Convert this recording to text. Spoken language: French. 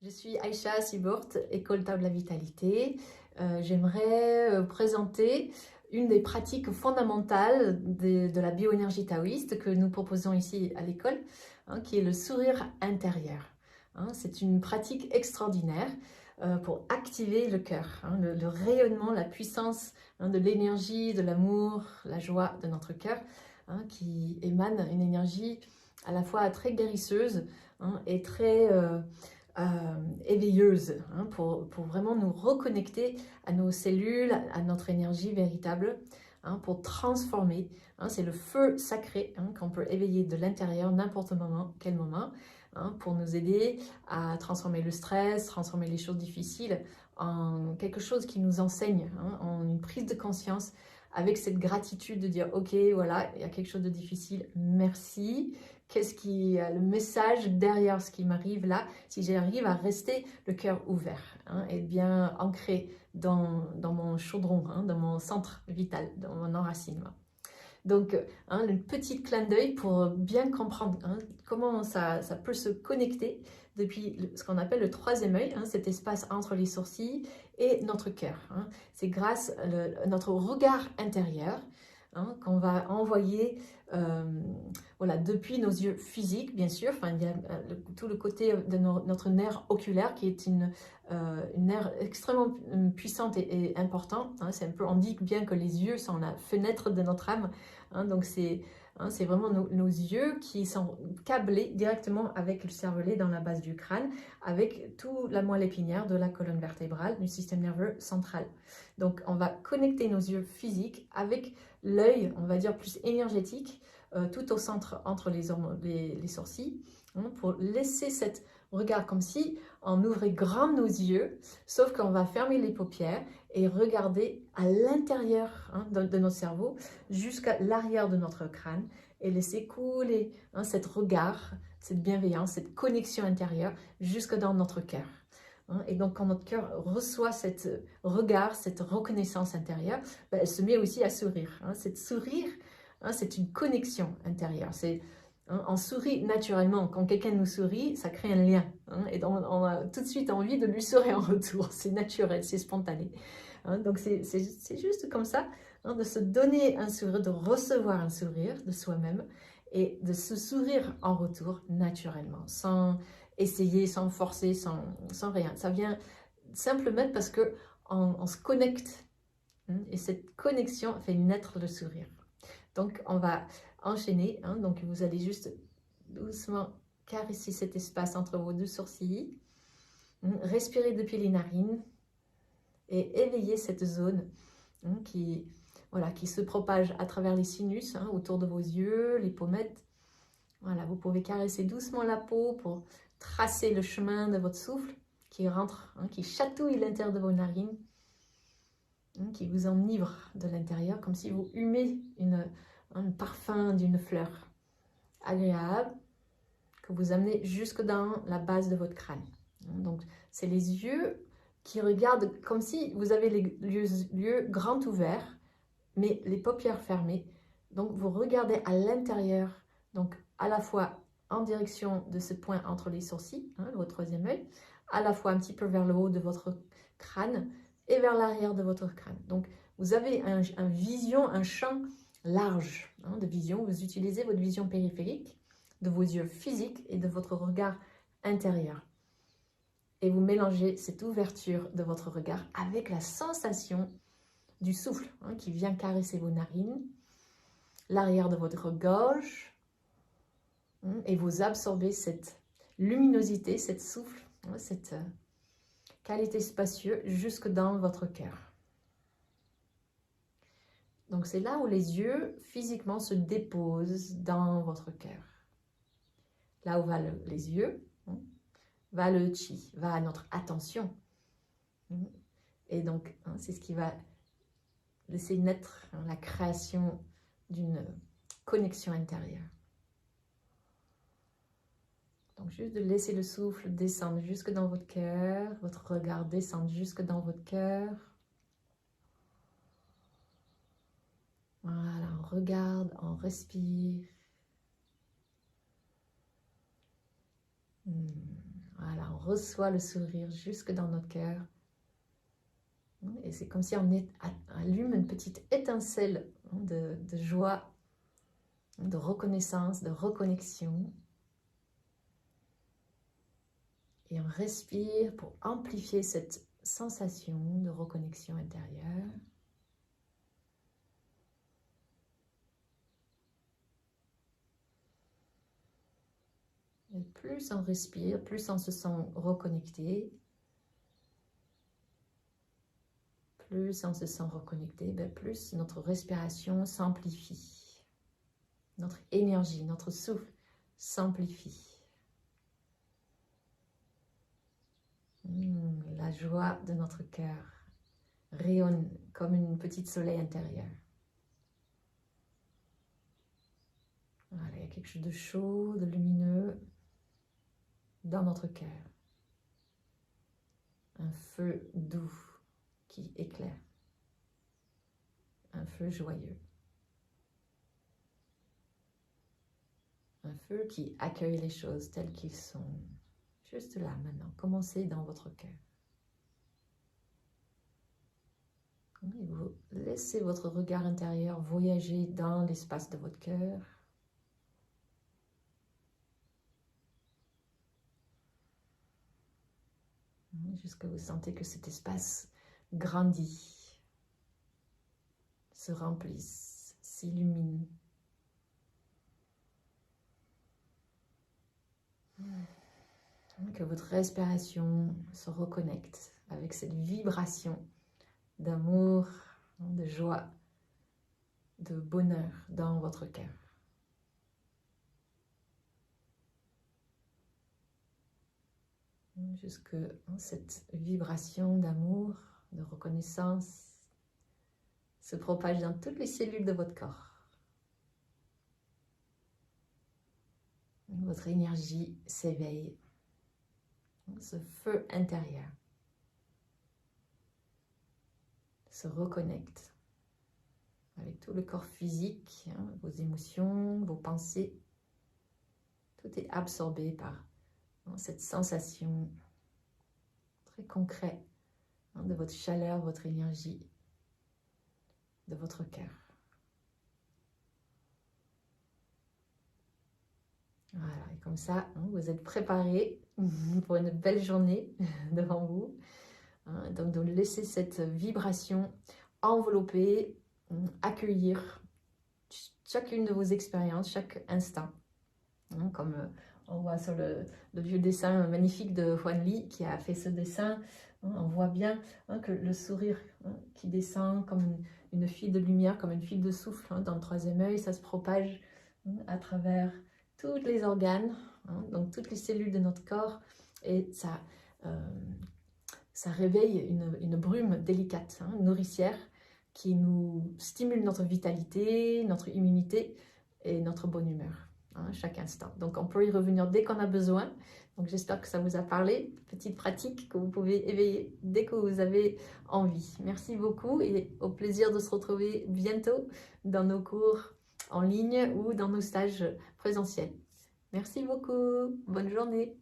Je suis Aïcha Sibourt, école Tao de la Vitalité. J'aimerais présenter une des pratiques fondamentales de la bioénergie taoïste que nous proposons ici à l'école, qui est le sourire intérieur. C'est une pratique extraordinaire pour activer le cœur, le rayonnement, la puissance de l'énergie, de l'amour, la joie de notre cœur, qui émane une énergie à la fois très guérisseuse et très éveilleuse, pour vraiment nous reconnecter à nos cellules, à notre énergie véritable, pour transformer. C'est le feu sacré qu'on peut éveiller de l'intérieur n'importe moment, quel moment, pour nous aider à transformer le stress, transformer les choses difficiles en quelque chose qui nous enseigne, en une prise de conscience avec cette gratitude de dire ok, voilà, il y a quelque chose de difficile, merci. Qu'est-ce qui est le message derrière ce qui m'arrive là, si j'arrive à rester le cœur ouvert et bien ancré dans mon chaudron, dans mon centre vital, dans mon enracinement. Donc, un petit clin d'œil pour bien comprendre comment ça peut se connecter depuis ce qu'on appelle le troisième œil, cet espace entre les sourcils et notre cœur. C'est grâce à notre regard intérieur qu'on va envoyer voilà, depuis nos yeux physiques, bien sûr. Enfin, il y a tout le côté de notre nerf oculaire qui est une nerf extrêmement puissante et importante. C'est un peu, on dit bien que les yeux sont la fenêtre de notre âme. Donc c'est vraiment nos yeux qui sont câblés directement avec le cervelet dans la base du crâne, avec toute la moelle épinière de la colonne vertébrale, du système nerveux central. Donc on va connecter nos yeux physiques avec l'œil, on va dire plus énergétique, tout au centre entre les sourcils, pour laisser cet regard comme si on ouvrait grand nos yeux, sauf qu'on va fermer les paupières et regarder à l'intérieur de notre cerveau jusqu'à l'arrière de notre crâne et laisser couler cet regard, cette bienveillance, cette connexion intérieure jusque dans notre cœur. Et donc quand notre cœur reçoit cet regard, cette reconnaissance intérieure, elle se met aussi à sourire. Cette sourire, c'est une connexion intérieure. On sourit naturellement. Quand quelqu'un nous sourit, ça crée un lien. Et donc on a tout de suite envie de lui sourire en retour. C'est naturel, c'est spontané. Donc c'est juste comme ça, de se donner un sourire, de recevoir un sourire de soi-même et de se sourire en retour naturellement, sans essayer, sans forcer, sans rien. Ça vient simplement parce que on se connecte et cette connexion fait naître le sourire. Donc on va enchaîner, donc vous allez juste doucement caresser cet espace entre vos deux sourcils, respirer depuis les narines et éveiller cette zone qui se propage à travers les sinus, autour de vos yeux, les pommettes. Voilà, vous pouvez caresser doucement la peau pour tracer le chemin de votre souffle qui rentre, qui chatouille l'intérieur de vos narines, qui vous enivre de l'intérieur, comme si vous humez un parfum d'une fleur agréable que vous amenez jusque dans la base de votre crâne. Donc, c'est les yeux qui regardent comme si vous avez les yeux grands ouverts, mais les paupières fermées. Donc, vous regardez à l'intérieur, donc à la fois en direction de ce point entre les sourcils, votre troisième œil, à la fois un petit peu vers le haut de votre crâne et vers l'arrière de votre crâne. Donc, vous avez un champ large de vision. Vous utilisez votre vision périphérique de vos yeux physiques et de votre regard intérieur. Et vous mélangez cette ouverture de votre regard avec la sensation du souffle qui vient caresser vos narines, l'arrière de votre gorge, et vous absorbez cette luminosité, cette souffle, cette qualité spacieuse jusque dans votre cœur. Donc c'est là où les yeux physiquement se déposent dans votre cœur. Là où vont les yeux, va le chi, va notre attention. Et donc, c'est ce qui va laisser naître la création d'une connexion intérieure. Donc, juste de laisser le souffle descendre jusque dans votre cœur, votre regard descendre jusque dans votre cœur. Voilà, on regarde, on respire. Voilà, on reçoit le sourire jusque dans notre cœur. Et c'est comme si on allume une petite étincelle de joie, de reconnaissance, de reconnexion. Et on respire pour amplifier cette sensation de reconnexion intérieure. Et plus on respire, plus on se sent reconnecté. Plus on se sent reconnecté, plus notre respiration s'amplifie. Notre énergie, notre souffle s'amplifie. La joie de notre cœur rayonne comme une petite soleil intérieur. Voilà, il y a quelque chose de chaud, de lumineux dans notre cœur. Un feu doux qui éclaire. Un feu joyeux. Un feu qui accueille les choses telles qu'elles sont. Juste là, maintenant. Commencez dans votre cœur. Et vous laissez votre regard intérieur voyager dans l'espace de votre cœur. Jusqu'à vous sentez que cet espace grandit, se remplisse, s'illumine. Que votre respiration se reconnecte avec cette vibration d'amour, de joie, de bonheur dans votre cœur. Jusque cette vibration d'amour, de reconnaissance se propage dans toutes les cellules de votre corps. Votre énergie s'éveille, ce feu intérieur se reconnecte avec tout le corps physique, vos émotions, vos pensées. Tout est absorbé par cette sensation très concrète de votre chaleur, votre énergie, de votre cœur. Voilà, et comme ça, vous êtes préparés pour une belle journée devant vous. Donc de laisser cette vibration envelopper, accueillir chacune de vos expériences, chaque instant. Comme on voit sur le vieux dessin magnifique de Juan Lee qui a fait ce dessin, on voit bien que le sourire qui descend comme une file de lumière, comme une file de souffle dans le troisième œil, ça se propage à travers tous les organes, donc toutes les cellules de notre corps, et ça réveille une brume délicate, nourricière, qui nous stimule notre vitalité, notre immunité et notre bonne humeur, chaque instant. Donc on peut y revenir dès qu'on a besoin. Donc j'espère que ça vous a parlé. Petite pratique que vous pouvez éveiller dès que vous avez envie. Merci beaucoup et au plaisir de se retrouver bientôt dans nos cours en ligne ou dans nos stages présentiels. Merci beaucoup. Bonne journée.